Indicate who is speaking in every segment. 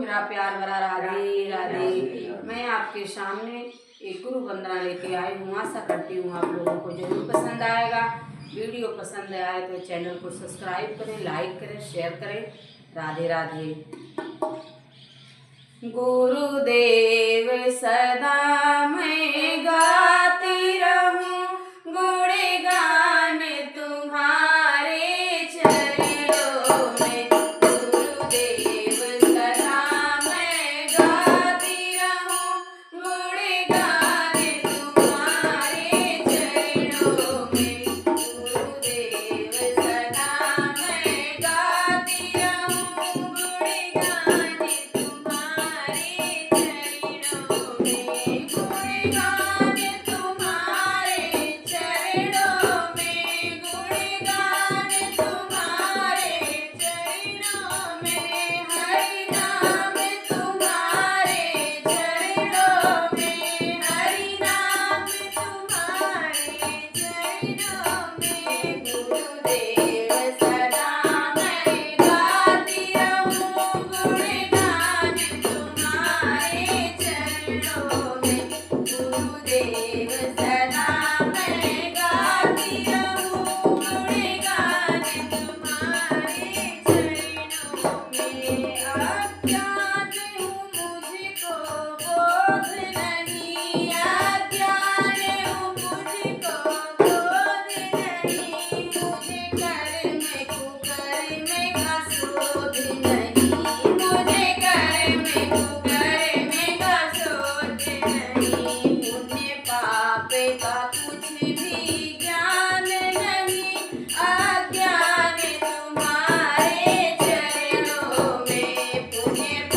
Speaker 1: मेरा प्यार भरा राधे राधे। मैं आपके सामने एक गुरु वंदना लेके आई हूँ। आशा करती हूँ आप लोगों को जरूर पसंद आएगा। वीडियो पसंद आए तो चैनल को सब्सक्राइब करें, लाइक करें, शेयर करें। राधे राधे। गुरुदेव सदा मैं गाती रहूं गुणगान तुम्हारे चरणों में। गुरुदेव सदा मैं गाती रहूं गुणगान तुम्हारे चरणों में। गुरुदेव सदा मैं गाती रहूं गुणगान तुम्हारे चरणों में। पुण्य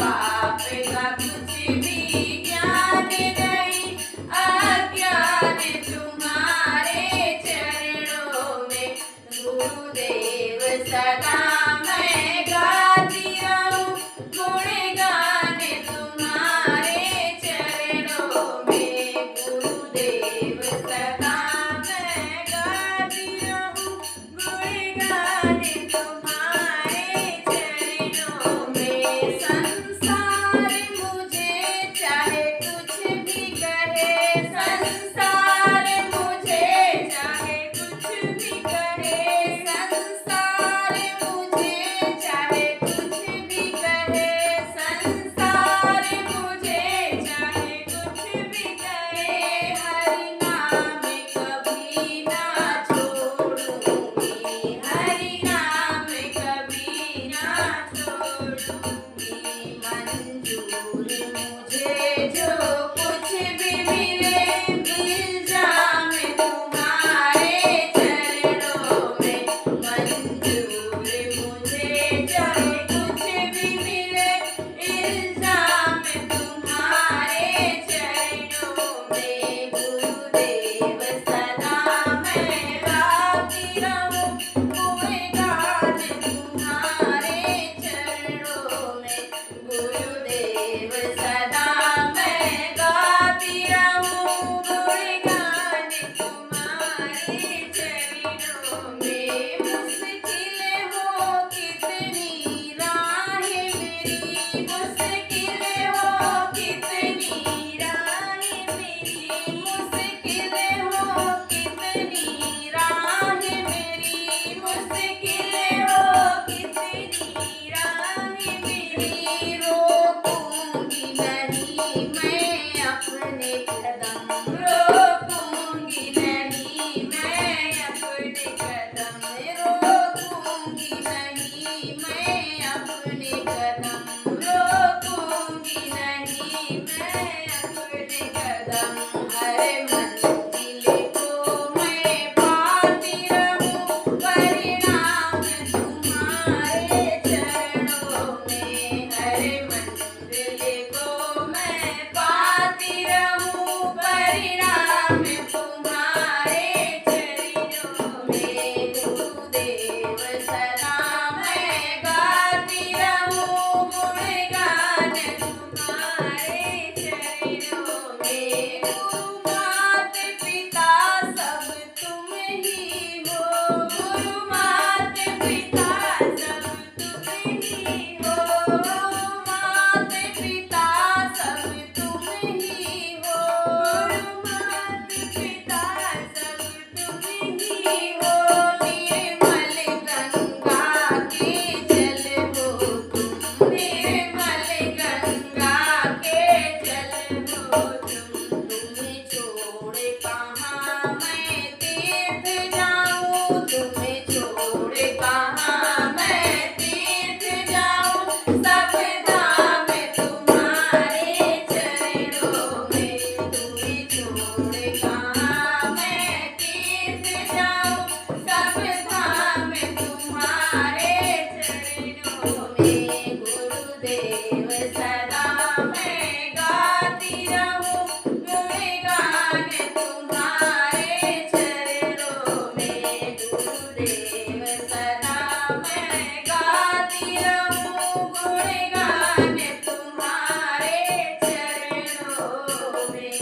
Speaker 1: सदा मैं गाती रहूं गुणगान तुम्हारे चरणों में गुरुदेव सदा मैं गाती रहूं गुणगान तुम्हारे चरणों में।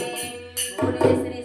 Speaker 1: बोलिए श्री